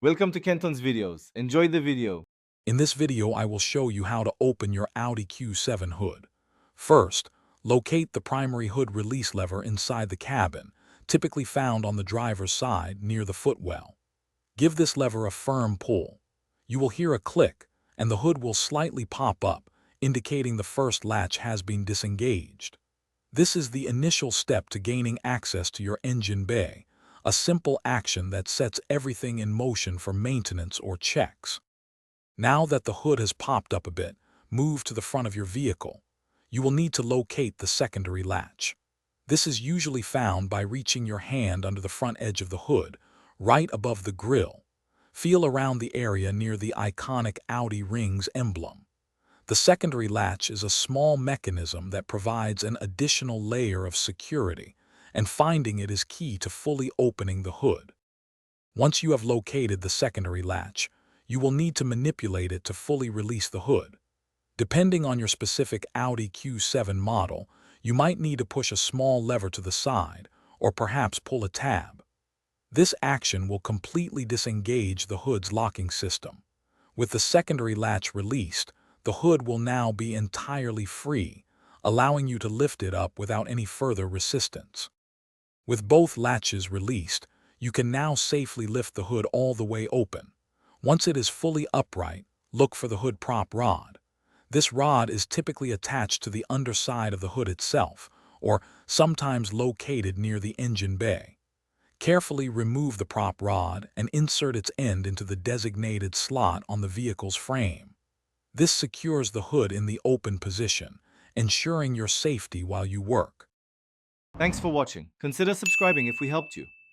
Welcome to Kenton's videos. Enjoy the video. In this video, I will show you how to open your Audi Q7 hood. First, locate the primary hood release lever inside the cabin, typically found on the driver's side near the footwell. Give this lever a firm pull. You will hear a click, and the hood will slightly pop up, indicating the first latch has been disengaged. This is the initial step to gaining access to your engine bay, a simple action that sets everything in motion for maintenance or checks. Now that the hood has popped up a bit, move to the front of your vehicle. You will need to locate the secondary latch. This is usually found by reaching your hand under the front edge of the hood, right above the grille. Feel around the area near the iconic Audi rings emblem. The secondary latch is a small mechanism that provides an additional layer of security, and finding it is key to fully opening the hood. Once you have located the secondary latch, you will need to manipulate it to fully release the hood. Depending on your specific Audi Q7 model, you might need to push a small lever to the side, or perhaps pull a tab. This action will completely disengage the hood's locking system. With the secondary latch released, the hood will now be entirely free, allowing you to lift it up without any further resistance. With both latches released, you can now safely lift the hood all the way open. Once it is fully upright, look for the hood prop rod. This rod is typically attached to the underside of the hood itself, or sometimes located near the engine bay. Carefully remove the prop rod and insert its end into the designated slot on the vehicle's frame. This secures the hood in the open position, ensuring your safety while you work. Thanks for watching. Consider subscribing if we helped you.